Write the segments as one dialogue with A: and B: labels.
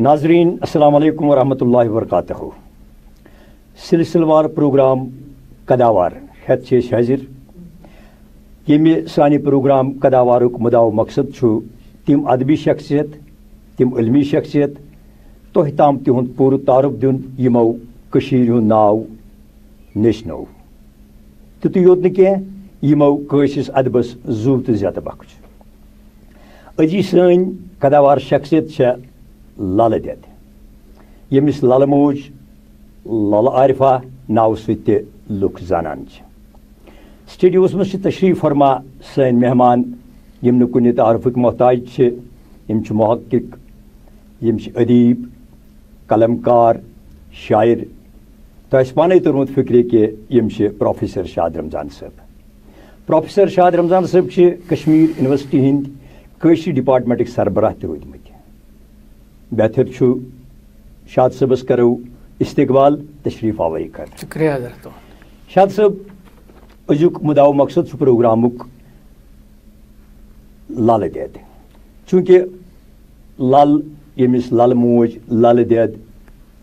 A: ناظرین السلام علیکم ورحمۃ اللہ وبرکاتہ. سلسلہ وار پروگرام قداوار ہیت حاضر یمہ سانہ پروگرام قداوارک مدعا و مقصد چھُ تم ادبی شخصیت تم علمی شخصیت تہ تام تہند پور تعارف دن یمو کشیر ہند ناو نیشنو تیُتُے یوت نہٕ کینٛہہ یمو کٲشرِس ادبس زو تہٕ زیادٕ بخش. أزی سٲنۍ قداوار شخصیت چھےٚ للہٕ دٮ۪د ییٚمِس للہٕ موج للہٕ عارفہ ناو سۭتۍ تہِ لُکھ زانان چھِ. سٹوڈیوس منٛز چھِ تشریف فرما سٲنۍ مہمان یِم نہٕ کُنہِ تعارفٕکۍ محتاج چھِ. یِم چھِ محقق، یِم چھِ ادیب، قلمکار، شاعر. تۄہہِ آسہِ پانے توٚرمُت فِکرِ کہِ یِم چھِ پروفیسر شاد رمضان صٲب. پروفیسر شاد رمضان صٲب چھِ کشمیٖر یونیورسٹی ہٕنٛدۍ کٲشرِ ڈپارٹمنٹٕکۍ سربراہ تہِ روٗدمٕتۍ. بہتر چھُ شاد صٲبس کرو استقبال تشریف آوری کر.
B: شکریہ حضرت.
A: شاد صٲب أزیُک مدعا و مقصد چھُ پروگرامُک للہٕ دٮ۪د. چوٗنٛکہِ لل ییٚمِس للہٕ موج للہٕ دٮ۪د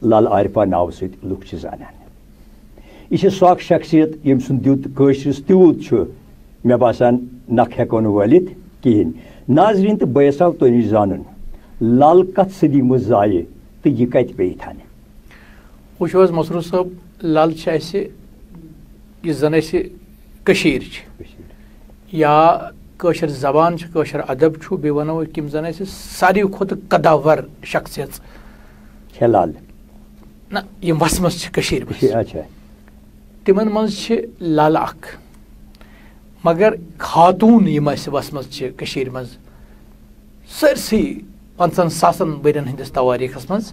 A: للہٕ عارفہ ناو سۭتۍ لُکھ چھِ زانان. یہِ چھِ سۄ اکھ شخصیت ییٚمۍ سُنٛد دیُت کٲشرِس تیوٗت چھُ مےٚ باسان نکھ ہٮ۪کو نہٕ وٲلِتھ کِہیٖنۍ. ناظریٖن تہٕ بٲیس آو تۄہہِ نِش زانُن لل کتھ صدی منٛز زایہِ تہٕ یہِ کتہِ پیٚیہِ تھانہِ.
B: وٕچھو حظ مسروٗر صٲب، لل چھِ اَسہِ یُس زن اَسہِ کٔشیٖر چھِ یا کٲشِر زبان چھِ کٲشُر ادب چھُ بیٚیہِ ونو أسۍ یِم زن اَسہِ ساروی کھۄتہٕ قداور شخصیت
A: چھےٚ لل
B: نہ یِم وسمژ چھِ کٔشیٖرِ منٛز.
A: اچھا
B: تِمن منٛز چھِ لل اکھ، مگر خاتوٗن یِم اَسہِ وسمژ چھِ کٔشیٖرِ منٛز سٲرسٕے 50,000 ؤرین ہٕنٛدِس تواریٖخس منٛز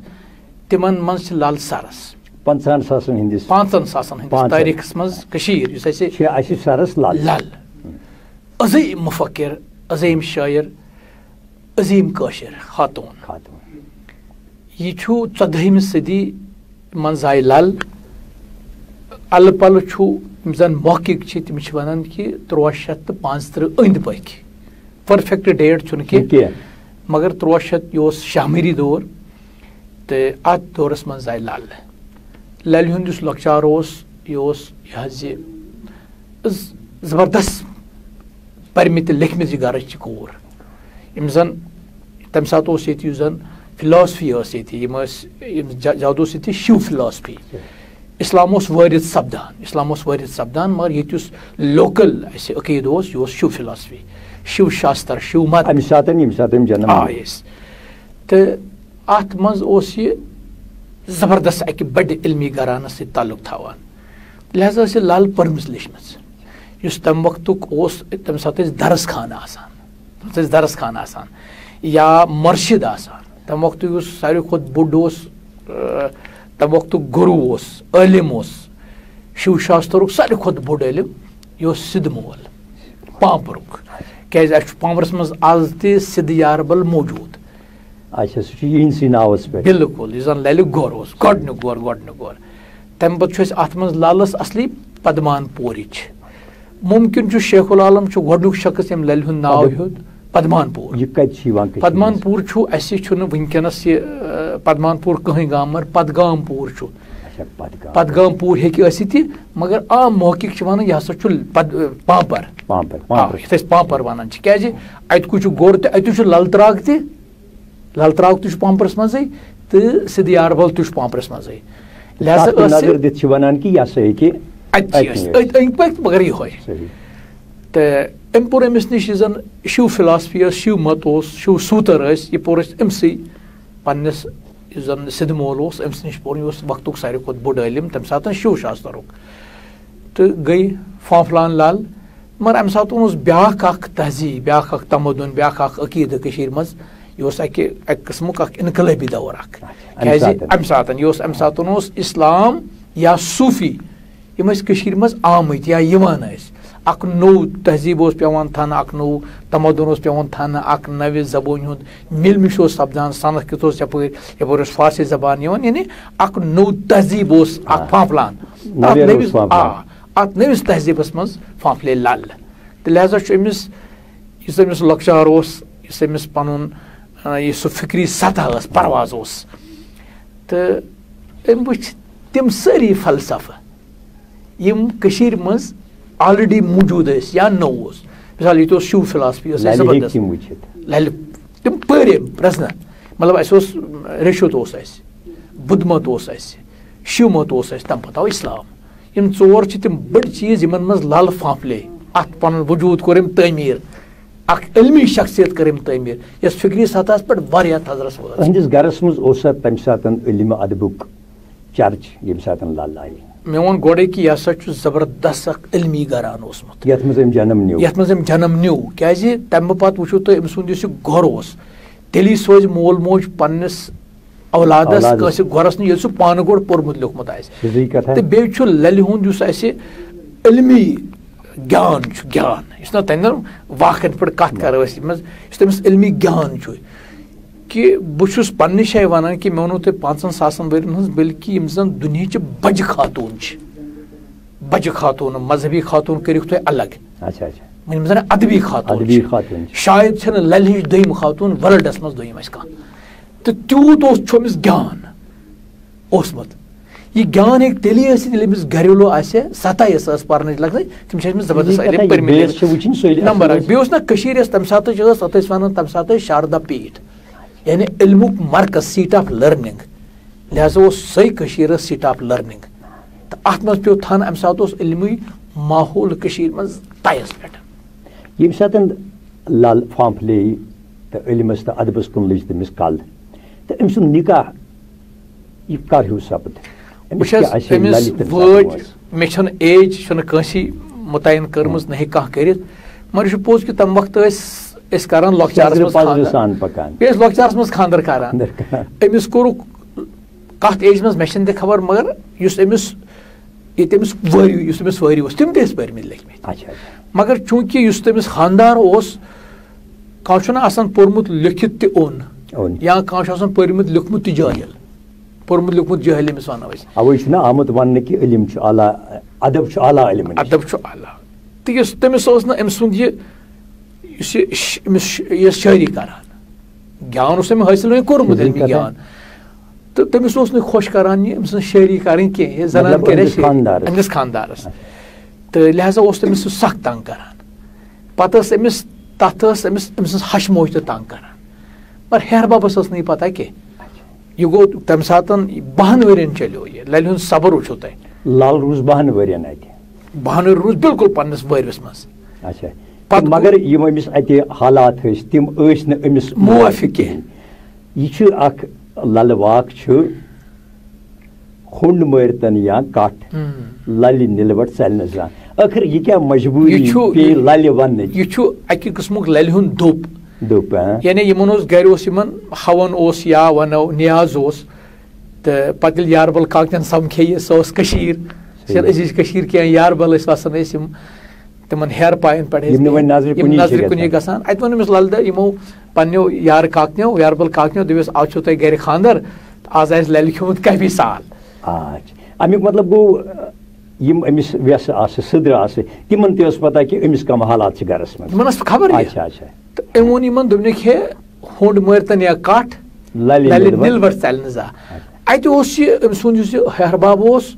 B: تِمن منٛز چھِ لل سرس
A: 50,000 ہٕنٛدِس
B: 50,000 ہٕنٛدِس تٲریٖخس منٛز کٔشیٖر یُس
A: اَسہِ سرس لل.
B: عظیٖم مُفکر، عظیٖم شٲعر، عظیٖم کٲشِر خاتوٗن. یہِ چھُ 14ہمہِ صدی منٛز زایہِ لل. الہٕ پلہٕ چھُ یِم زن محقق چھِ تِم چھِ ونان کہِ 1335 أنٛدۍ پٔکۍ. پٔرفیکٹ ڈیٹ چھُنہٕ کینٛہہ مگر 1300 یہِ اوس شاہمیری دور تہٕ اتھ دورس منٛز زایہِ لل. للہِ ہُنٛد یُس لۄکچار اوس یہِ اوس یہِ حظ یہِ زبردست پرِمٕتۍ تہٕ لیکھمٕژ یہِ گرٕچ کوٗر. یِم زن تمہِ ساتہٕ اوس ییٚتہِ یُس زن فلاسفی ٲس ییٚتہِ یِم ٲسۍ یِم زیادٕ اوس ییٚتہِ شِو فلاسفی. اسلام اوس وٲرِد سپدان مگر ییٚتہِ یُس لوکل اَسہِ عقیٖدٕ اوس یہِ اوس شِو فلاسفی، شِو شاستر، شِو مت. تہٕ اتھ منٛز اوس یہِ زبردست اکہِ بڑِ علمی گرانس سۭتۍ تعلق تھاوان. لہذا ٲس یہِ لل پٔرمٕژ لیچھمٕژ. یُس تمہِ وقتُک اوس تمہِ ساتہٕ ٲسۍ درس خان آسان یا مرشد آسان. تمہِ وقتُک یُس ساروی کھۄتہٕ بوٚڑ اوس تمہِ وقتُک گروٗ اوس، عٲلِم اوس شِو شاسترُک ساروی کھۄتہٕ بوٚڑ عٲلِم یہِ اوس سِدٕ مول پامپرُک. کیازِ اَسہِ چھُ پامپرس منٛز آز تہِ سِدٕ یاربل موجوٗد. بالکل یُس زن للہِ گور اوس گۄڈنیُک گور. تمہِ پتہٕ چھُ اَسہِ اتھ منٛز للس اصلی پدمان پورِچ. مُمکِن چھُ شیخ العالم چھُ گۄڈنیُک شخص ییٚمۍ للہِ ہُنٛد ناو ہیوٚت پدمان پوٗر. پدمان پوٗر چھُ اَسہِ چھُنہٕ وٕنکیٚنس یہِ پدمان پوٗر کٕہٕنۍ گام مگر پدگام پوٗر چھُ. پدگام پوٗر ہیٚکہِ ٲسِتھ تہِ مگر عام محقق چھِ ونان یہِ ہسا چھُ پامپر یتھ أسۍ پامپر ونان چھِ. کیازِ اتہِ کُے چھُ گوٚر تہِ اَتہِ چھُ لل تراگ تہِ چھُ پامپرس منٛزٕے تہٕ سِدٕ یاربل تہِ چھُ پامپرس منٛزٕے. لہذا أتھۍ أنٛدۍ پٔکۍ مگر یِہوے. تہٕ أمۍ پوٚر أمِس نِش یُس زن شِو فلاسفی ٲس، شِو مت اوس، شِو سوٗتر ٲسۍ، یہِ پوٚر اَسہِ أمسٕے پننِس یُس زن سِدٕ مول اوس أمِس نِش پوٚر. یہِ اوس وقتُک ساروی کھۄتہٕ بوٚڑ عٲلِم تمہِ ساتہٕ شِو شاسترُک. تہٕ گٔے فانفلان لل. مگر امہِ ساتہٕ اوس بیٛاکھ اکھ تہذیٖب، بیٛاکھ اکھ تمدُن، بیٛاکھ اکھ عقیٖدٕ کٔشیٖرِ منٛز. یہِ اوس اکہِ قٕسمُک اکھ انقلٲبی دور اکھ. کیازِ امہِ ساتہٕ اوس اسلام یا صوٗفی یِم ٲسۍ کٔشیٖرِ منٛز آمٕتۍ یا یِوان ٲسۍ. اکھ نوٚو تہذیٖب اوس پیٚوان تھاونہٕ، اکھ نوٚو تمدُن اوس پیٚوان تھاونہٕ، اکھ نوِ زبٲنۍ ہُنٛد مِل مِش اوس سپدان. سنسکرت اوس یپٲرۍ اوس فارسی زبان یِوان. یعنی اکھ نوٚو تہذیٖب اوس اکھ فانفلان. اتھ نٔوِس تہذیٖبس منٛز فانفلے لل. تہٕ لہذا چھُ أمِس یُس أمِس لۄکچار اوس، یُس أمِس پنُن یہ سو فکری سطح ٲس پرواز اوس تہٕ أمۍ وٕچھ تِم سٲری فلسفہٕ یِم کٔشیٖرِ منٛز آلریڈی موٗجوٗد ٲسۍ یا نوٚو اوس مِثال ییٚتہِ اوس شِو فِلاسفی ٲس زبردست للہِ تِم پٔرۍ أمۍ پرٛزنت مطلب اَسہِ اوس ریشوت اوس اَسہِ بُدھ مت اوس اَسہِ شِو مت اوس اَسہِ تَمہِ پَتہٕ آو اِسلام یِم ژور چھِ تِم بٔڑۍ چیٖز یِمن منٛز لل پھانٛپلے اَتھ پَنُن وجوٗد کوٚر أمۍ تعمیٖر اکھ علمی شخصیت کٔر أمۍ تعمیٖر یۄس فِکری سطحس پٮ۪ٹھ واریاہ تھزرس وٲژ.
A: تُہنٛدِس گرس منٛز اوسا تَمہِ ساتہٕ علمہِ ادبُک چرچ ییٚمہِ ساتہٕ لل آیہِ؟
B: مےٚ ووٚن گۄڈے کہِ یہِ ہسا چھُ زبردست اکھ علمی گران اوسمُت
A: یتھ منٛز أمۍ جنم نیوٗ
B: یتھ منٛز أمۍ جنم نیوٗ کیازِ تمہِ پتہٕ وٕچھو تُہۍ أمۍ سُنٛد یُس یہِ گۄر اوس تیٚلی سوزِ مول موج پننِس اولادس کٲنٛسہِ گۄرس نہٕ ییٚلہِ سُہ پانہٕ گۄڈٕ پوٚرمُت لیوٗکھمُت آسہِ تہٕ بیٚیہِ چھُ للہِ ہُنٛد یُس اسہِ علمی گیان چھُ گیان یُس نہٕ تَمہِ واقعن پٮ۪ٹھ کتھ کرو أسۍ یُس تٔمِس علمی گیان چھُ کہِ بہٕ چھُس پننہِ جایہِ ونان کہِ مےٚ ووٚنو تۄہہِ 5,000 ؤرین ہٕنٛز بٔلکہِ یِم زن دُنہِچہِ بجہِ خاتوٗن چھِ بجہِ خاتوٗن مذہبی خاتوٗن کٔرِکھ تُہۍ الگ یِم زن ادبی خاتوٗن شاید چھنہٕ للہِ ہِش دوٚیِم خاتوٗن ورلڈس منٛز دوٚیِم اَسہِ کانٛہہ تہٕ تیوٗت چھُ أمِس گیان اوسمُت یہِ گیان ہیٚکہِ تیٚلی ٲسِتھ ییٚلہِ أمِس گریلوٗ آسہِ سطح یۄس ٲس پرنٕچ لگان تِم چھِ ٲسمٕتۍ زبردست نمبر اکھ بیٚیہِ اوس نہ کٔشیٖر ٲس تمہِ ساتہٕ ٲس اتھ ٲسۍ ونان تمہِ ساتہٕ ٲسۍ شاردا پیٖٹھ یعنی علمُک مرکز سیٖٹ آف لٔرنِنٛگ لہذا اوس سۄے کٔشیٖر ٲس سیٖٹ آف لٔرنِنٛگ تہٕ اتھ منٛز پیوٚو تھن امہِ ساتہٕ اوس علمی ماحول کٔشیٖرِ منٛز طیَس پٮ۪ٹھ.
A: ییٚمہِ ساتہٕ لل پھانٛپھلے تہٕ علمس تہٕ ادبس کُن لٔج تٔمِس کل تہٕ أمۍ سُنٛد نکاح یہِ کر ہیوٗ سپد؟
B: بہٕ چھَس أمِس وٲج مےٚ چھنہٕ ایج چھنہٕ کٲنٛسی مُتعین کٔرمٕژ نہ ہیٚکہِ کانٛہہ کٔرِتھ مگر یہِ چھُ پوٚز کہِ تمہِ وقتہٕ ٲسۍ أسۍ کران لۄکچارس منٛز بیٚیہِ ٲسۍ لۄکچارس منٛز خانٛدر کران أمِس کوٚرُکھ کتھ ایجہِ منٛز مےٚ چھنہٕ تہِ خبر مگر یُس أمِس ییٚتہِ أمِس وٲرِو اوس تِم تہِ ٲسۍ پٔرمٕتۍ لیکھمٕتۍ مگر چوٗنٛکہِ یُس تٔمِس خانٛدار اوس کانٛہہ چھُنہ آسان پوٚرمُت لیکھِتھ تہِ اوٚن یا کانٛہہ چھُ آسان پٔرمُت لیوٗکھمُت تہِ جٲہِل پوٚرمُت لیوٗکھمُت جٲہِل أمِس ونو أسۍ
A: اوے چھُنہ آمُت وننہٕ کہِ علم چھُ اعلیٰ ادب چھُ اعلیٰ علم
B: ادب چھُ اعلیٰ تہٕ یُس تٔمِس اوس نہٕ أمۍ سُنٛد یہِ یُس یہِ أمِس یہِ ٲس شٲعری کران گیان اوس أمۍ حٲصِل وۄنۍ کوٚرمُت علمی گیان تہٕ تٔمِس اوس نہٕ خۄش کران یہِ أمۍ سٕنٛز شٲعری کرٕنۍ کینٛہہ یہِ زنان کرِ أمِس خانٛدارس تہٕ لہذا اوس تٔمِس سُہ سخ تنگ کران پتہٕ ٲس أمِس تتھ ٲس أمِس أمۍ سٕنٛز ہش موج تہِ تنگ کران مگر ہیہر بابس ٲس نہٕ یہِ پتہ کینٛہہ یہِ گوٚو تمہِ ساتہٕ 12 ؤرین چلیو یہِ للہِ ہُنٛد صبر وٕچھو تۄہہِ
A: لل روٗز 12 ؤرین اتہِ
B: 12 ؤری روٗز بالکُل پننِس وٲرۍوِس منٛز
A: مگر یِم أمِس اتہِ حالات ٲسۍ تِم ٲسۍ نہٕ أمِس
B: موافق کینٛہہ
A: یہِ چھُ اکھ للہٕ واکھ چھُ ہُنٛڈ مٲرتن یا کٹھ للہِ نِلوٹ ژلنہٕ زان ٲخر یہِ کیٛاہ مجبوٗری پیٚیہِ للہِ وننٕچ
B: یہِ چھُ اکہِ قٕسمُک للہِ ہُنٛد
A: دوٚپ
B: یعنی یِمن اوس گرِ اوس یِمن ہون اوس یا ونو نیاز اوس تہٕ پتہٕ ییٚلہِ یاربل کاکٮ۪ن سمکھے یہِ سۄ ٲس کٔشیٖر أزِچ کٔشیٖر کینٛہہ یاربل ٲسۍ وسان ٲسۍ یِم تِمن ہیرٕ پاین پٮ۪ٹھ یِم نظرِ کُنی گژھان اتہِ ووٚن أمِس للہِ دۄہ یِمو پننیو یارٕ کاکنیو یاربل کاکنیو دٔپِس آز چھُو تۄہہِ گرِ خانٛدر آز آسہِ للہِ کھیوٚمُت کَپہِ سال
A: امیُک مطلب گوٚو یِم أمِس ویسہٕ آسہٕ سٕدرٕ آسہٕ تِمن تہِ ٲس پتہ کہِ أمِس کم حالات چھِ گرس منٛز
B: تِمن ٲس خبر تہٕ أمۍ ووٚن یِمن دوٚپنکھ ہے ہُنٛڈ مٲرتن یا کٹھ للہِ نِلوٹ ژلنہٕ زانٛہہ اتہِ اوس یہِ أمۍ سُنٛد یُس یہِ ہیہر باب اوس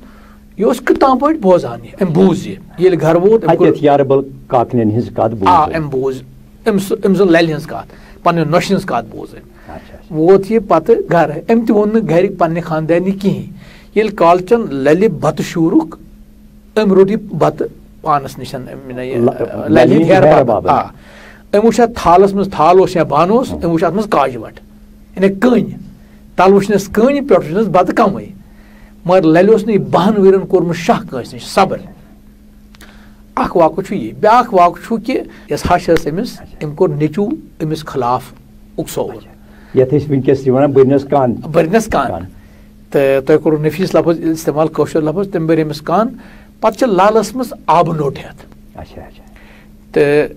B: یہِ اوس کِتاب پٲٹھۍ بوزان یہِ أمۍ بوٗز یہِ ییٚلہِ گرٕ ووت
A: یاربل کاکنٮ۪ن ہٕنٛز کتھ
B: أمۍ بوٗز أمۍ سٕنٛز للہِ ہٕنٛز کتھ پننہِ نۄشہِ ہٕنٛز کتھ بوٗز أمۍ ووت یہِ پتہٕ گرٕ أمۍ تہِ ووٚن نہٕ گرِ پننہِ خانٛدارنہِ کِہینۍ ییٚلہِ کالچن للہِ بتہٕ شوٗرُکھ أمۍ روٚٹ یہِ بتہٕ پانس نِش للہِ ہِنٛدۍ ہیہر باب أمۍ وٕچھ اتھ تھالس منٛز تھال اوس یا بانہٕ اوس أمۍ وٕچھ اتھ منٛز کاجوٹ یعنی کٔنۍ تل وٕچھنس کٔنۍ پٮ۪ٹھ وٕچھنس بتہٕ کمٕے مگر للہِ اوس نہٕ یہِ 12 ؤرین کوٚرمُت شاہ کٲنٛسہِ نِش صبر اکھ واقعہٕ چھُ یہِ بیاکھ واقعہٕ چھُ کہِ یۄس ہش ٲس أمِس أمۍ کوٚر نیٚچوٗ أمِس خٕلاف اُکسووُن
A: یتھ أسۍ وٕنکیٚس چھِ ونان بٔرنس کان
B: تہٕ تۄہہِ کوٚروٕ نفیٖس لفظ استعمال کٲشُر لفظ تٔمۍ بٔرۍ أمِس کان پتہٕ چھِ لالس منٛز آبہٕ نوٚٹ ہٮ۪تھ تہٕ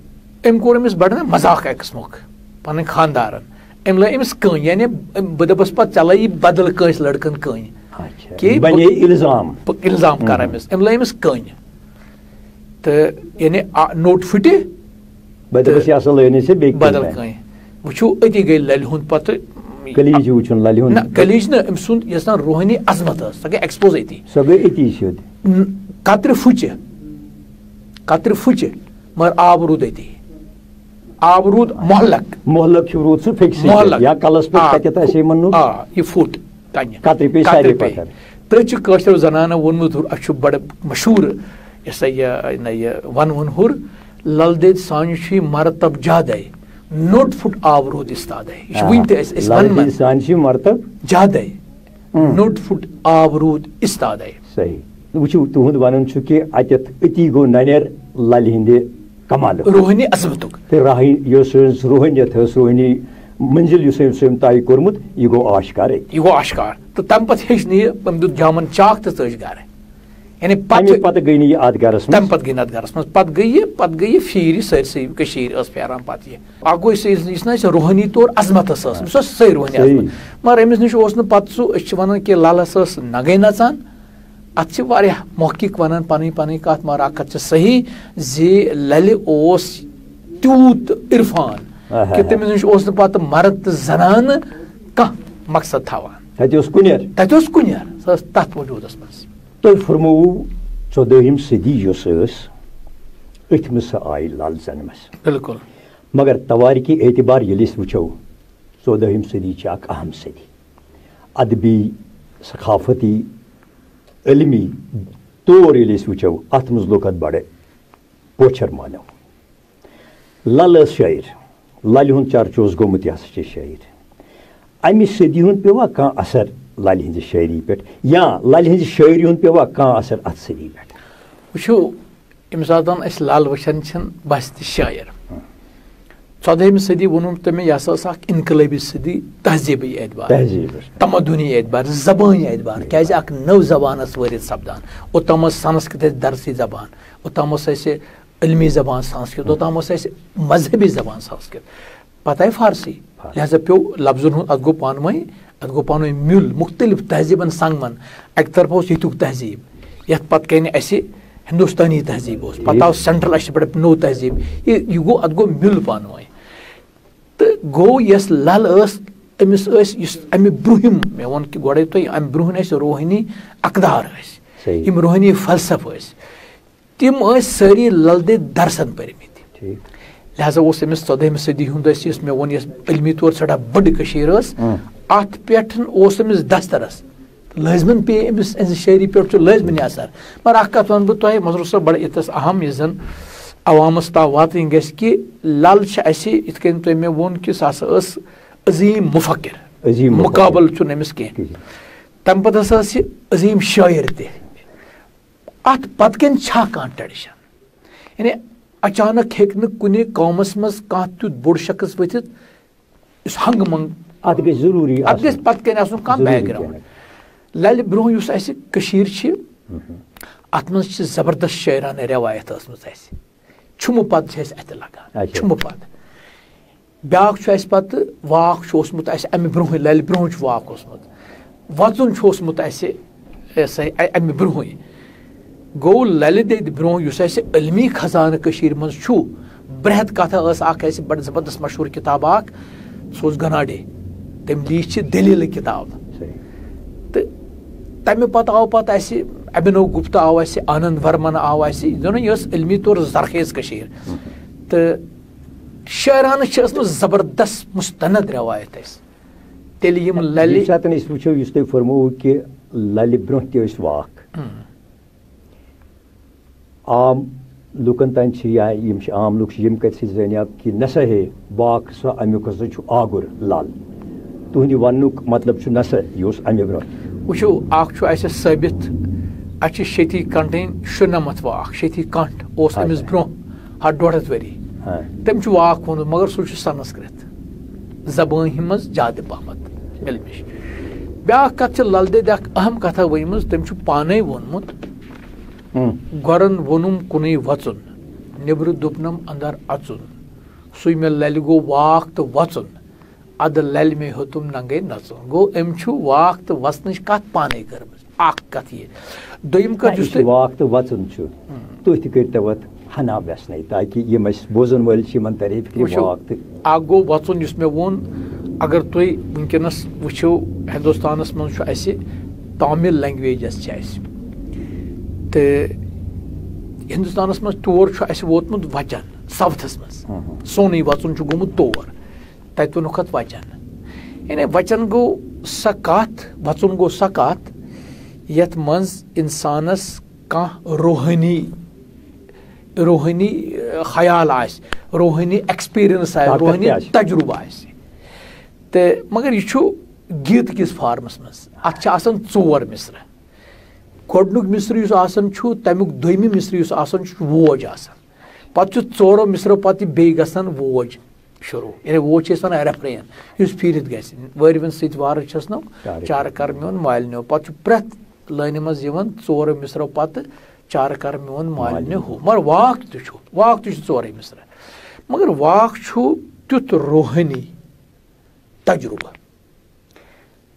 B: أمۍ کوٚر أمِس بڑٕ مزاق اکہِ قٕسمُک پنٕنۍ خانٛدارن أمۍ لٲج أمِس کٔنۍ یعنی بہٕ دپس پتہٕ ژےٚ لایی بدل کٲنٛسہِ لڑکن کٔنۍ الزام کر أمِس أمۍ لٲج أمِس کٔنۍ تہٕ یعنی نوٚٹ پھٕٹہِ بدل کٔنۍ وچھو أتی گٔے للہِ ہُنٛد پتہٕ
A: کلیج وٕچھُن للہِ ہُنٛد
B: نہ کلیج نہٕ أمۍ سُنٛد یۄس زن روحٲنی عظمت ٲس سۄ گٔے ایٚکسپوز أتی
A: سۄ گٔے أتی سیوٚد
B: قطرٕ پھٕچہِ مگر آب روٗد أتی آب روٗد
A: مۄہلک چھُ روٗد سُہ فِکسٕے یا کلس پٮ۪ٹھ کتٮ۪تھ آسہِ یِمن نوٚر
B: یہِ پھُٹ کنہِ
A: قطرِ پیٚیہِ سارے پتھر
B: تہٕ چھُ کٲشرٮ۪و زنانو ووٚنمُت اَسہِ چھُ بڑٕ مشہوٗر یہِ سا یہِ ونوُن ہُر لل دید سانہِ چھُ یہِ مرتب جادے نوٚٹ پھُٹ آب روٗد استادے یہِ چھُ وُنہِ تہِ أسۍ ونان
A: سانہِ چھِ مرتب
B: جادے نوٚٹ پھُٹ آب روٗد استادے
A: صحیح وٕچھِو تُہُنٛد ونُن چھُ کہِ اَتٮ۪تھ أتی گوٚو ننیر للہِ ہِنٛدِ کمال
B: روحٲنی عظمتُک
A: تہٕ یۄس روحٲنیت ٲس روحٲنی منزل یُس أمۍ طے کوٚرمُت یہِ گوٚو آشکار
B: یہِ گوٚو آشکار تہٕ تمہِ پتہٕ ہیٚچھ نہٕ یہِ تٔمۍ دیُت جامن چاک تہٕ ژٔج گرٕ یعنی
A: پتہٕ گٔے نہٕ یہِ اتھ گرس منٛز
B: تمہِ پتہٕ گٔے نہٕ اتھ گرس منٛز پتہٕ گٔے یہِ پھیٖرِ سٲرسٕے کٔشیٖر ٲس پھیران پتہٕ یہِ اکھ گوٚو یُس نہ اَسہِ روحٲنی طور عظمت ٲس أمِس ٲس سۄے روحٲنی عظمت مگر أمِس نِش اوس نہٕ پتہٕ سُہ أسۍ چھِ ونان کہِ للس ٲس نگے نژان اتھ چھِ واریاہ محقق ونان پنٕنۍ کتھ مگر اکھ کتھ چھِ صحیح زِ للہِ اوس تیوٗت عرفان کہِ تٔمِس نِش اوس نہٕ پتہٕ مرد تہٕ زنانہٕ کانٛہہ مقصد تھاوان
A: تتہِ اوس کُنیر
B: سۄ ٲس تتھ وجوٗدس منٛز
A: تُہۍ فرمووُ 14ہِم صدی یۄس ٲس أتھۍ منٛز سۄ آیہِ لل زنمس
B: بِلکُل
A: مگر تواریخی اعتبار ییٚلہِ أسۍ وٕچھو 14ہِم صدی چھِ اکھ اہم صدی ادبی ثقافتی علمی طور ییٚلہِ أسۍ وٕچھو اتھ منٛز لوٚگ اتھ بڑٕ پوچھر مانو لل ٲس شٲعر للہِ ہُنٛد چرچہٕ اوس گوٚمُت یہِ ہسا چھِ شٲعر امہِ صدی ہُنٛد پیوٚوا کانٛہہ اثر للہِ ہِنٛزِ شٲعری پٮ۪ٹھ یا للہِ ہِنٛزِ شٲعری ہُنٛد پیوٚوا کانٛہہ اثر اتھ صدی پٮ۪ٹھ
B: وٕچھو ییٚمہِ ساتہٕ أسۍ لل وٕچھان چھِنہٕ بس تہِ شٲعر 14ہمہِ صدی ووٚنُم تۄہہِ مےٚ یہِ ہسا ٲس اکھ انقلٲبی صدی تہذیٖبی اعتبار تمدُنی اعتبار زبٲنی اعتبار کیازِ اکھ نٔو زبان ٲس وٲرِد سپدان اوٚتام ٲس سنسکرت اَسہِ درسی زبان اوٚتام اوس اَسہِ علمی زبان سنسکرت اوٚتام اوس اَسہِ مذہبی زبان سنسکرت پتہٕ آیہِ فارسی لہٰذا پیوٚو لفظن ہُنٛد اتھ گوٚو پانہٕ ؤنۍ میُل مختلف تہذیٖبن سنگمن اکہِ طرفہٕ اوس ییٚتیُک تہذیٖب یتھ پتہٕ کَنہِ اَسہِ ہندوستانی تہذیٖب اوس پتہٕ آو سینٹرل اَسہِ پٮ۪ٹھ نوٚو تہذیٖب یہِ گوٚو اتھ گوٚو میُل پانہٕ ؤنۍ تہٕ گوٚو یۄس لل ٲس أمِس ٲسۍ یُس امہِ برٛونٛہِم مےٚ ووٚن کہِ گۄڈے تۄہہِ امہِ برٛونٛہہ ٲسۍ روحٲنی اقدار ٲسۍ یِم روحٲنی فلسف ٲسۍ تِم ٲسۍ سٲری لل دید درسن پٔرمٕتۍ لہٰذا اوس أمِس 14ہمہِ صدی ہُنٛد أسۍ یُس مےٚ ووٚن یۄس علمی طور سٮ۪ٹھاہ بٔڑ کٔشیٖر ٲس اتھ پٮ۪ٹھ اوس أمِس دسترس لٲزمن پیٚیہِ أمِس أہنٛزِ شٲعری پٮ۪ٹھ چھُ لٲزمنٕے اثر مگر اکھ کتھ ونہٕ بہٕ تۄہہِ مظروٗر صٲب بڑٕ ییٚتس اہم یُس زن عوامس تام واتٕنۍ گژھِ کہِ لل چھِ اسہِ یِتھ کٔنۍ تۄہہِ مےٚ ووٚن کہِ سۄ ہسا ٲس عظیٖم مُفکر مُقابل چھُنہٕ أمِس کینٛہہ تمہِ پتہٕ ہسا ٲس یہِ عظیٖم شٲعر تہِ اتھ پتہٕ کٮ۪ن چھا کانٛہہ ٹریڈِشن یعنی اچانک ہیٚکہِ نہٕ کُنہِ قومس منٛز کانٛہہ تیُتھ بوٚڑ شخص ؤتھِتھ یُس ہنگہٕ منٛگ
A: اتھ گژھِ ضروٗری
B: اتھ گژھِ پتہٕ کَنۍ آسُن کانٛہہ بیک گراوُنٛڈ للہِ برٛونٛہہ یُس اسہِ کٔشیٖر چھِ اتھ منٛز چھِ زبردست شٲعرانہ رٮ۪وایت ٲسمٕژ اسہِ چھُمہٕ پتہٕ چھِ اسہِ اتھِ لگان چھُمہٕ پتہٕ بیٛاکھ چھُ اسہِ پتہٕ واکھ چھُ اوسمُت اسہِ امہِ برٛونٛہٕے للہِ برٛونٛہہ چھُ واکھ اوسمُت وۄژُن چھُ اوسمُت اسہِ امہِ برٛونٛہٕے گوٚو للہِ دٮ۪دِ برٛونٛہہ یُس اسہِ علمی خزانہٕ کٔشیٖرِ منٛز چھُ برٛہت کتھا ٲس اکھ اسہِ بڑٕ زبردست مشہوٗر کِتاب اکھ سُہ اوس گناڈے تٔمۍ لیٖچھ چھِ دٔلیٖلہٕ کِتاب تہٕ تمہِ پتہٕ آو پتہٕ اسہِ ابھِنو گپتا آو اسہِ آنند ورمن آو اسہِ یہِ ٲس علمی طور زرخیز کٔشیٖر تہٕ شٲعرانہٕ چھِ ٲسمٕژ زبردست مستند رٮ۪وایت اسہِ تیٚلہِ یِم للہِ
A: ساتہٕ أسۍ وٕچھو یُس تۄہہِ فرمووُ کہِ للہِ برٛونٛہہ تہِ ٲسۍ واکھ عام لُکن تانۍ چھِ یا یِم چھِ عام لُکھ چھِ یِم کتہِ چھِ زٲنِو کہِ نسا ہے واکھ سۄ امیُک ہسا چھُ آگُر لل تُہنٛدِ وننُک مطلب چھُ نسا یہِ اوس امہِ برٛونٛہہ
B: وٕچھو اکھ چھُ اسہِ ثٲبت اَسہِ چھِ شیٚتی کنٹٕنۍ شُنمتھ واکھ شیٚتی کنٹھ اوس أمِس برٛونٛہہ 100-150 ؤری تٔمۍ چھُ واکھ ووٚنمُت مگر سُہ چھُ سنسکرت زبٲنۍ منٛز زیادٕ پہمتھ علمِش بیٛاکھ کتھ چھِ لل دٮ۪دِ اکھ اہم کتھا ؤنمٕژ تٔمۍ چھُ پانے ووٚنمُت گۄرن ووٚنُم کُنُے وۄژُن نیبرٕ دوٚپنم اندر اژُن سُے مےٚ للہِ گوٚو واکھ تہٕ وۄژُن ادٕ للہِ مےٚ ہیوٚتُم ننگے نژُن گوٚو أمۍ چھُ واکھ تہٕ وژنٕچ کتھ پانے کٔرمٕژ اکھ کتھ یہِ دوٚیِم کتھ یُس
A: واکھ تہٕ وژُن چھُ تُہۍ تہِ کٔرۍتو اتھ ہنا ویسنے تاکہ یہ بوزن ول ترے فکر واق
B: اخ گو وچن یس مے وون اگر تھی ونکس وچھو ہندوستانس مز اس تامل لینگویجس تو ہندوستانس مز تور اس ووتمت وچن ساؤتھس مز سونی وچن گومت تور تت وونک ات وچن یعنی وچن گو سا کت وچن گو سا کت یت مز انسانس کانٛہہ روحانی خیال آس روحانی ایکسپیرینس آس روحانی تجربہ آس تو مگر یہ گیت کس فارمس مز ات ژور مصر گۄڈنیُک مصر یُس آسان چھُ تمیُک دویمہِ مصر یُس آسان چھُ ووج آسان پتہٕ چھُ ژورو مصرو پتہٕ بیٚیہِ گژھان ووج شروع یعنی ووج چھِ أسۍ وَنان رٮ۪فرین یُس پھیٖرِتھ گژھِ وٲرۍوِنۍ سۭتۍ وارٕ چھَسنو چارٕ کر میون مالنیو پتہٕ چھُ پرٛٮ۪تھ لٲنہِ منٛز یِوان ژورو مصرو پتہٕ چارٕ کر میون مالنیو ہُہ مگر واک تہِ چھُ ژورے مصر مگر واک چھُ تیُتھ روحٲنی تجربہٕ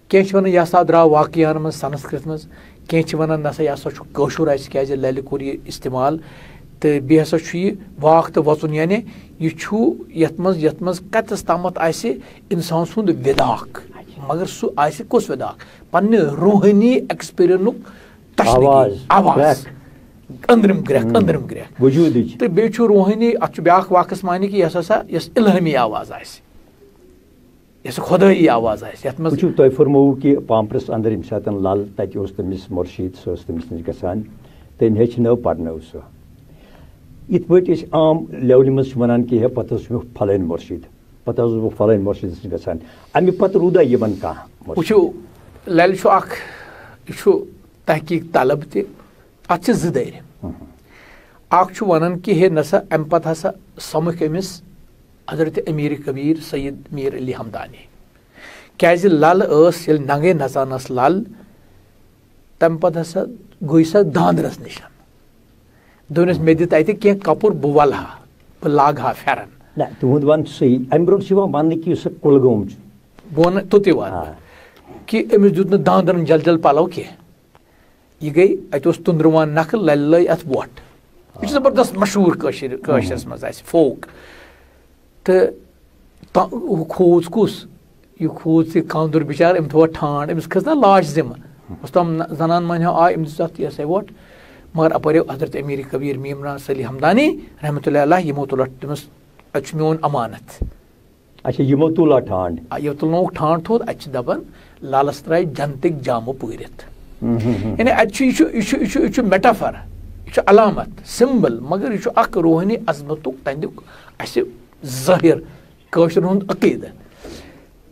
B: کینٛہہ چھِ وَنان یہِ ہسا درٛاو واقعیَن منٛز سنسکرت منٛز کینٛہہ چھِ وَنان نسا یہِ ہسا چھُ کٲشُر اَسہِ کیٛازِ للہِ کوٚر یہِ استعمال تہٕ بیٚیہِ ہسا چھُ یہِ واک تہٕ وۄژُن یعنی یہِ چھُ یتھ منٛز کتس تامتھ آسہِ انسان سُنٛد وِداک مگر سُہ آسہِ کُس وِداک پننہِ روحٲنی ایکسپیرینُک آواز أنٛدرِم گرٛٮ۪کھ
A: وجوٗدٕچ
B: تہٕ بیٚیہِ چھُ روحٲنی اتھ چھُ بیٛاکھ واقعس معنی کہِ یۄس اِلہٲمی آواز آسہِ یۄس خۄدٲیی آواز آسہِ یتھ منٛز
A: وٕچھِو تۄہہِ فرمووُ کہِ پامپرس انٛدر ییٚمہِ ساتہٕ لل تتہِ اوس تٔمِس مُرشید سُہ ٲس تٔمِس نِش گژھان تٔمۍ ہیٚچھنٲو پرنٲو سۄ یِتھ پٲٹھۍ أسۍ عام لیولہِ منٛز چھِ وَنان کہِ ہے پتہٕ اوس مےٚ فلٲنۍ مُرشید پتہٕ اوسُس بہٕ فلٲنۍ مُرشیدس نِش گژھان اَمہِ پتہٕ روٗدا یِمن کانٛہہ
B: وٕچھِو للہِ چھُ اکھ یہِ چھُ تحقیٖق طلب تہِ اتھ چھِ زٕ دٔرۍ اکھ چھُ ونان کہِ ہے نسا امہِ پتہٕ ہسا سمکھ أمِس حضرت امیر کبیر سید میر علی ہمدانی کیٛازِ لل ٲس ییٚلہِ ننگے نژان ٲس لل تمہِ پتہٕ ہسا گٔے سۄ داندرس نِش دوٚپنس مےٚ دِ تتہِ کینٛہہ کپُر بہٕ ولہٕ ہا بہٕ لاگہٕ ہا پھٮ۪رن
A: نہ تُہُنٛد ون چھُ صحیح امہِ برونٛٹھ چھُ یِوان وننہٕ کہِ یُس سۄ کُلگوم چھُ
B: بہٕ ونہٕ توٚتُے واتہٕ کہِ أمِس دیُت نہٕ داندرن جل پلو کینٛہہ یہِ گٔے اتہِ اوس تُندرُوان نکھٕ للہِ لٲے اتھ وۄٹھ یہِ چھُ زبردست مشہوٗر کٲشرس منٛز اسہِ فوک تہٕ ہُہ کھوٗژ کُس یہِ کھوٗژ یہِ کاندُر بِچار أمۍ تھوٚو ٹھانٛڈ أمِس کھٔژ نا لاش ذِمہٕ وۄستام زنان مانیو آے أمۍ دِژ اتھ یہِ ہسا وۄٹھ مگر اپٲرۍ حضرت امیر کبیر میٖمران صلی ہمدانی رحمتہ اللہ علیہ یِمو تُل اتھ دوٚپمس اتہِ چھُ میون امانت
A: اچھا یِمو تُل اتھ ٹھانٛڈ
B: یہِ تُلنووُکھ ٹھانٛڈ تھوٚد اتہِ چھِ دپان لالس ترٛایہِ جنتٕکۍ جامہٕ پٲرِتھ یعنی اتہِ چھُ یہِ چھُ میٹافر یہِ چھُ علامت سمبل مگر یہِ چھُ اکھ روحٲنی عظمتُک تہنٛدیُک اسہِ ظٲہر کٲشرٮ۪ن ہُنٛد عقیٖدٕ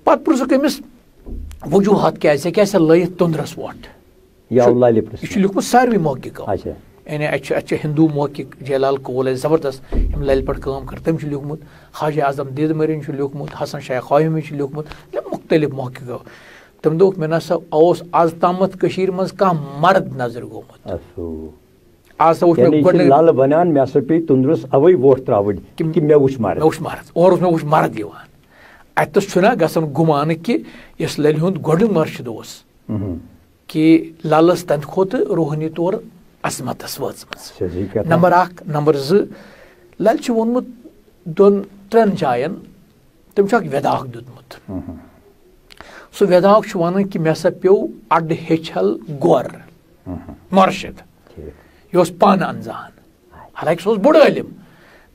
B: پتہٕ پرٛژھُکھ أمِس وجوٗہات کیٛازِ ژےٚ کیٛازِ لٲیِتھ توٚنٛدرس وۄٹھ یہِ چھُ لیوٗکھمُت ساروٕے محقِقو یعنی اَتہِ چھُ ہندوٗ محقِق جیلال کول اَسہِ زبردست یِم للہِ پٮ۪ٹھ کٲم کٔر تٔمۍ چھُ لیوٗکھمُت خواجہ اعظم دیدمٲرِن چھُ لیوٗکھمُت حسن شاہ خایمی چھُ لیوٗکھمُت مُختٔلِف محقِقو تٔمۍ دوٚپُکھ مےٚ نسا اوس آز تامتھ کٔشیٖرِ منٛز کانٛہہ مرد نظرِ گوٚمُت آز وٕچھ مےٚ
A: لل بنان مےٚ ہسا پیٚیہِ توٚنٛدرس اوے ووٹ تراوٕنۍ کہِ مےٚ وٕچھ مرد
B: اورٕ اوس مےٚ وٕچھ مرد یِوان اتٮ۪س چھُنہ گژھان گُمانہٕ کہِ یُس للہِ ہُنٛد گۄڈنیُک مرشد اوس کہِ للس تمہِ کھۄتہٕ روحٲنی طور عظمتس وٲژمٕژ نمبر اکھ نمبر زٕ للہِ چھُ ووٚنمُت دۄن ترٛٮ۪ن جاین تٔمۍ چھُ اکھ وٮ۪داکھ دیُتمُت سُہ وٮ۪داکھ چھُ ونان کہِ مےٚ ہسا پیوٚو اڈٕ ہیٚچھل گۄر مرشد یہِ اوس پانہٕ انزان حالانکہِ سُہ اوس بوٚڑ عٲلِم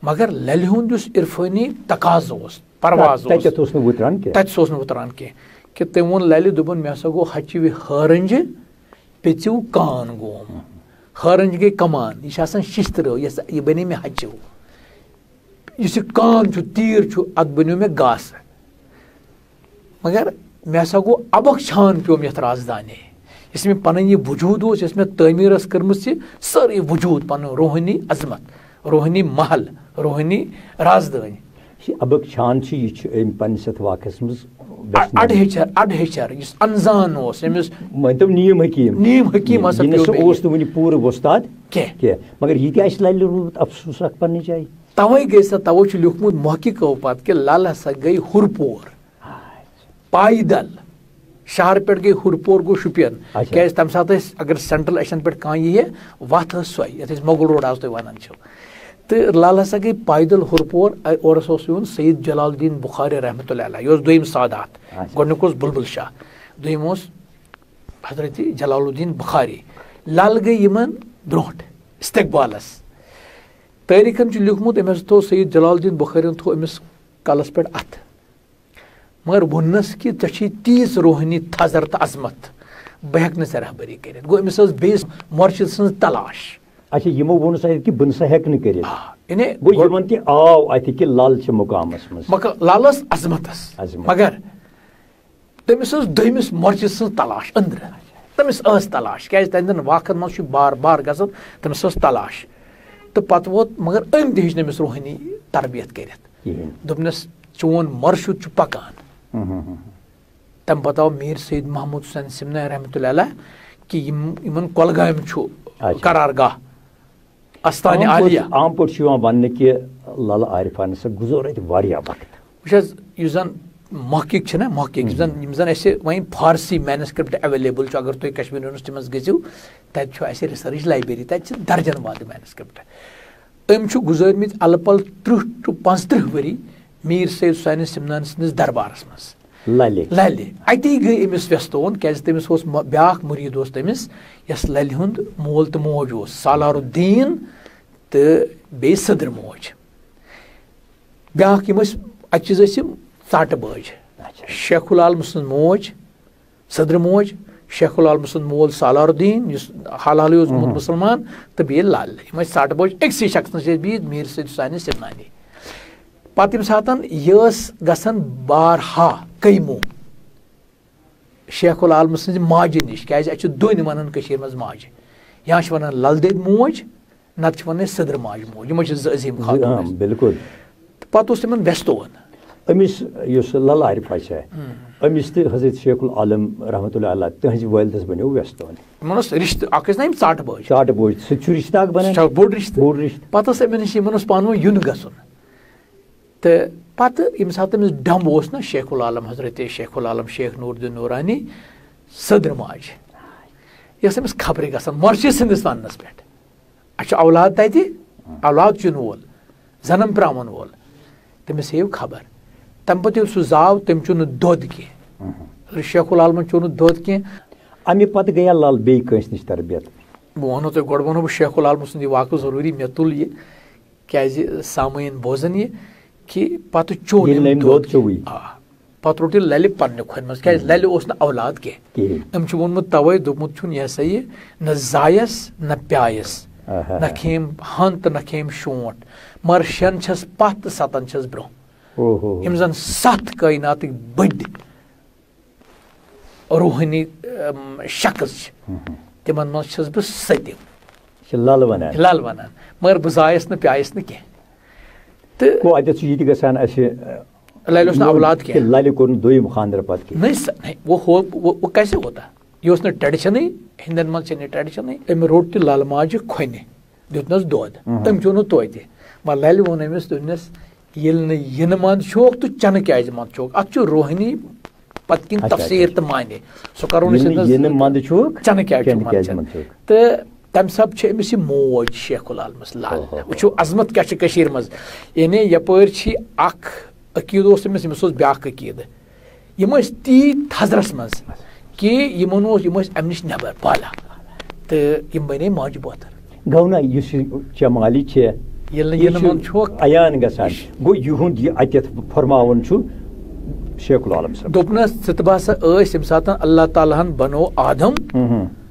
B: مگر للہِ ہُنٛد یُس عرفٲنی تقاضہٕ اوس پرواز اوس تتہِ سُہ اوس نہٕ وُتران کینٛہہ کہِ تٔمۍ ووٚن للہِ دوٚپُن مےٚ ہسا گوٚو ہچِوِ ہٲرنجہِ پیٚژِو کان گوم ہٲرنج گٔے کمان یہِ چھِ آسان شِشتٕرٲو یہِ بنے مےٚ ہچِو یُس یہِ کان چھُ تیٖر چھُ اتھ بنیو مےٚ گاسہٕ مگر مےٚ ہسا گوٚو ابکھ چھان پیوٚو مےٚ یتھ رازدانے یُس مےٚ پنٕنۍ یہِ وجوٗد اوس یۄس مےٚ تعمیٖر ٲس کٔرمٕژ یہِ سٲرٕے وجوٗد پنُن روحٲنی عظمت روحٲنی محل روحٲنی رازدٲنۍ
A: ابکھ چھان چھُ یہِ چھُ أمۍ پننِس یتھ واقعس منٛز
B: اڈٕ ہیٚچھر یُس انزان اوس أمِس
A: مٲنتو نیٖم حکیٖم
B: ہسا
A: اوس نہٕ وُنہِ پوٗرٕ وۄستاد کینٛہہ مگر یہِ تہِ آسہِ للہِ روٗدمُت افسوٗس اکھ پننہِ جایہِ
B: توے گٔے سۄ توے چھُ لیوٗکھمُت محقِقو پتہٕ کہِ لل ہسا گٔے ہُرپور پایدل شہرٕ پٮ۪ٹھ گٔے ہُرپور گوٚو شُپین کیٛازِ تمہِ ساتہٕ ٲسۍ اگر سینٹرل ایشن پٮ۪ٹھ کانٛہہ یی ہے وتھ ٲس سۄے یتھ أسۍ مغل روڈ آز تُہۍ ونان چھِو تو لال ہسا گئی پیدل ہرپور اورس اوس یون سید جلال الدین بخاری رحمۃ اللہ علیہ یہ اوس دویم سادات گۄڈنیُک اوس بلبل شاہ دویم اوس حضرت جلال الدین بخاری لل گئی یمن برونٛٹھ استقبالس تٲریٖخن چھُ لیوٗکھمُت أمِس تھوٚو سید جلال الدین بخارین تھوٚو أمِس کلس پٮ۪ٹھ اَتھٕ مگر ووٚننس کہِ ژےٚ چھُے تیٖژ روحٲنی تھزر تہٕ عظمت بہٕ ہٮ۪کہٕ نہٕ ژےٚ رہبری کٔرِتھ گوٚو أمِس ٲس بیٚیِس مرشد سٕنٛز تلاش
A: اچھا یمو ووٚن سا کہ بہٕ نسا ہٮ۪کہٕ نہٕ کٔرِتھ
B: یعنی
A: گوٚو یِمن تہِ آو اَتھِ کہِ لل چھِ مُقامس منٛز
B: لل ٲس عظمتس مگر تٔمِس ٲس دوٚیمِس مرشد سٕنٛز تلاش أنٛدرٕ تٔمِس ٲس تلاش کیازِ تہنٛدٮ۪ن واقعن منٛز چھُ بار بار گژھان تٔمِس ٲس تلاش تہٕ پتہٕ ووت مگر أمۍ تہِ ہیٚچ نہٕ أمِس روحٲنی تربیت کٔرِتھ دوٚپنس چون مرشد چھُ پکان تمہِ پتہٕ آو میٖر سید محمود حُسین سمنانی رحمۃ اللہ علیہ کہ یمن کۄلگامہِ چھُ قرار گاہ استانہِ عالیہ
A: عام پٲٹھۍ چھُ یِوان وننہٕ کہِ لل عارفان ہسا گُزور اَتہِ واریاہ وقت
B: وٕچھ حظ یُس زن محقق چھِنہ محقق یِم زن اَسہِ وۄنۍ فارسی مینسکرپٹ ایویلیبل چھُ اگر تُہۍ کشمیٖر یونیورسٹی منٛز گٔژھِو تتہِ چھُ اَسہِ رِسٔرٕچ لایبرری تتہِ چھِ درجن وادٕ مینسکرپٹ أمۍ چھُ گُزٲرمٕتۍ الہٕ پل 30 ٹُو 35 ؤری میٖر سید حُسین سمنانی سٕنٛدِس دربارس منٛز للہِ اتی گٔے أمِس وٮ۪ستون کیازِ تٔمِس اوس بیٛاکھ مُریٖد اوس تٔمِس یۄس للہِ ہُنٛد مول تہٕ موج اوس سالار الدیٖن تہٕ بیٚیہِ صدر موج بیٛاکھ یِم ٲسۍ اَکہِ چیٖز ٲسۍ یِم ژاٹہٕ بٲجۍ شیخ العالمہٕ سٕنٛز موج صدر موج شیخ العالمہٕ سُنٛد مول سالار الدیٖن یُس حال حالٕے اوس گوٚمُت مُسلمان تہٕ بیٚیہِ لل یِم ٲسۍ ژاٹہٕ بٲجۍ أکسٕے شخصس ٲسۍ بِہِتھ میٖر سید حُسین سمنانی پتہٕ ییٚمہِ ساتہٕ یہِ ٲس گژھان بارہا کٔیمو شیخ العالمہٕ سٕنٛزِ ماجہِ نِش کیازِ اَسہِ چھِ دۄنۍ ونان کٔشیٖرِ منٛز ماجہِ یا چھِ ونان لل دید موج نتہٕ چھِ ونان صدر ماجہِ موج یِمے چھِ زٕ عظیٖم خاتوٗن
A: بالکل
B: پتہٕ اوس تِمن وٮ۪ستون
A: أمِس یُس لل عارفہ چھےٚ أمِس تہِ حضرت شیخ العالم رحمۃ اللہ علیہ تٕہنٛزِ وٲلدس بنیو وٮ۪ستون
B: یِمن اوس رشتہٕ اکھ ٲسۍ نا یِم ژاٹہٕ بٲجۍ
A: سُہ تہِ چھُ رشتہٕ اکھ بنان
B: بوٚڑ رشتہٕ پتہٕ ٲس أمِس نِش یِمن اوس پانہٕ ؤنۍ یُن گژھُن تہٕ پتہٕ ییٚمہِ ساتہٕ أمِس ڈمب اوس نا شیخ العالم حضرت شیخ العالم شیخ نور الدیٖن نورانی صدر ماجہِ یہِ ٲس أمِس خبرِ گژھان مرشد سٕنٛدِس وننس پٮ۪ٹھ اَسہِ چھُ اولاد تتہِ اولاد چُنہٕ وول زنم پراون وول تٔمِس ہیٚیِو خبر تمہِ پتہٕ ییٚلہِ سُہ زاو تٔمۍ چیوٚو نہٕ دۄد کینٛہہ شیخ العالمن چیوٚو نہٕ دۄد کینٛہہ
A: امہِ پتہٕ گٔیا لل بیٚیہِ کٲنٛسہِ نِش تربیت
B: بہٕ ونہو تۄہہِ گۄڈٕ ونہو بہٕ شیخ العالمہٕ سُنٛد یہِ واقعہٕ ضروٗری مےٚ تُل یہِ کیازِ سامعیٖن بوزن یہِ کہِ پتہٕ چیوٚو آ پتہٕ روٚٹ یہِ للہِ پننہِ کھۄنہِ منٛز کیازِ للہِ اوس نہٕ اولاد کینٛہہ أمۍ چھُ ووٚنمُت توے دوٚپمُت چھُن یہِ ہسا یہِ نہ زایس نہ پیایس نہ کھیٚیِم ہن تہٕ نہ کھیٚیِم شونٛٹھ مگر 6 چھس پتھ تہٕ 7 چھس برونٛہہ یِم زن 7 کٲیناتٕکۍ بٔڑۍ روحٲنی شخص چھِ تِمن منٛز چھس بہٕ 7
A: لل ونان
B: مگر بہٕ زایس نہٕ پیایس نہٕ کینٛہہ
A: گوٚو اَتٮ۪تھ چھُ یہِ تہِ گژھان اَسہِ
B: للہِ اوس نہٕ اولاد کینٛہہ
A: للہِ کوٚر نہٕ دوٚیِم خانٛدر پتہٕ کینٛہہ
B: وہ کیسے ہوتا یہِ اوس نہٕ ٹریڈِشنٕے ہِندٮ۪ن منٛز چھنہٕ یہِ ٹریڈِشنٕے أمۍ روٚٹ تہِ لل ماجہِ کھۄنہِ دیُتنس دۄد أمۍ چیوٚو نہٕ توتہِ مگر للہِ ووٚن أمِس دوٚپنس ییٚلہِ نہٕ یِنہٕ منٛد چھوکھ تہٕ چنہٕ کیازِ منٛد چھوکھ اتھ چھُ روحٲنی پتہٕ کِنۍ تفسیٖر تہٕ معنی سُہ کرو نہٕ چنہٕ کیازِ تہٕ تمہِ سبہٕ چھِ أمِس یہِ موج شیخ العالمس لل وٕچھو عظمت کیاہ چھِ کٔشیٖرِ منٛز یعنی یپٲرۍ چھِ اکھ عقیٖدٕ اوس أمِس أمِس اوس بیٛاکھ عقیٖدٕ یِم ٲسۍ تیٖتۍ تھزرس منٛز کہِ یِمن اوس یِم ٲسۍ امہِ نِش نٮ۪بر بالا تہٕ یِم بنے ماجہِ بوتر
A: گوٚو نہ یُس یہِ جمالی چھےٚ
B: ییٚلہِ نہٕ یِنہٕ چھُکھ
A: عیان گژھان گوٚو یِہُنٛد یہِ اَتٮ۪تھ فرماوُن چھُ شیخ العالم صٲب
B: دوٚپنس ژٕ تہٕ بہٕ ہسا ٲسۍ ییٚمہِ ساتہٕ اللہ تعالیٰ ہن بنوو آدم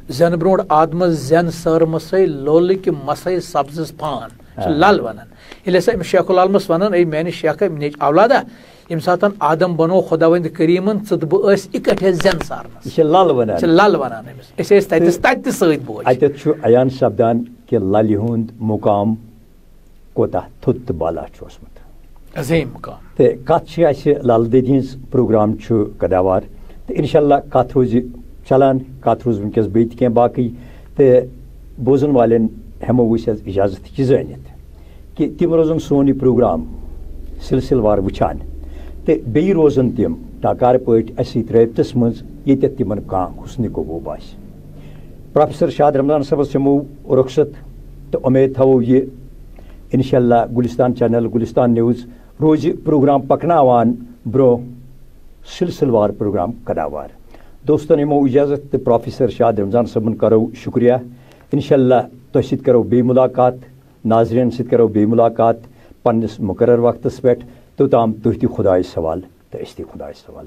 B: زینہٕ برونٛٹھ آدمس زین سٲرمسے لولٕکۍ مسے سبزس پان چھُ لل ونان ییٚلہِ ہسا أمِس شیخ العالمس ونان اے میانہِ شیخا مےٚ چھِ اولادہ ییٚمہِ ساتہٕ آدم بنوو خۄدا وندِ کریٖمن ژٕ تہٕ بہٕ ٲسۍ اِکٹھے زین سارنس
A: یہِ چھِ لل
B: ونان أمِس أسۍ ٲسۍ تتہِ تہِ سۭتۍ بوج
A: اَتٮ۪تھ چھُ عیان سپدان کہِ للہِ ہُنٛد مُقام کوتاہ تھوٚد تہٕ بالا چھُ اوسمُت
B: عظیٖم مُقام
A: تہٕ کتھ چھِ اَسہِ لل دید ہِنٛز پروگرام چھُ قداوار تہٕ انشاء اللہ کتھ روزِ چلان کتھ روز وٕنکیٚس بیٚیہِ تہِ کینٛہہ باقٕے تہٕ بوزن والٮ۪ن ہٮ۪مو أسۍ حظ اِجازت یہِ زٲنِتھ کہِ تِم روزن سون یہِ پروگرام سلسلہٕ وار وٕچھان تہٕ بیٚیہِ روزن تِم ٹاکار پٲٹھۍ اَسہِ سۭتۍ رٲبطس منٛز ییٚتٮ۪تھ تِمن کانٛہہ حُسنہِ قوبوٗ آسہِ پروفیسر شاد رمضان صٲبس ہٮ۪مو رُخصت تہٕ اُمید تھاوو یہِ انشاءاللہ گلستان چینل گلستان نیوز روز پروگرام پکناوان برو سلسل وار پروگرام کداوار دوستن یمو اجازت تو پروفیسر شاد رمضان صبن کرو شکریہ انشاءاللہ تہ ست کرو بی ملاقات ناظرین ست کرو بی ملاقات پنس مقرر وقتس پہ توتام تھی تہ خدائے سوال تو اس تہ خدائے سوال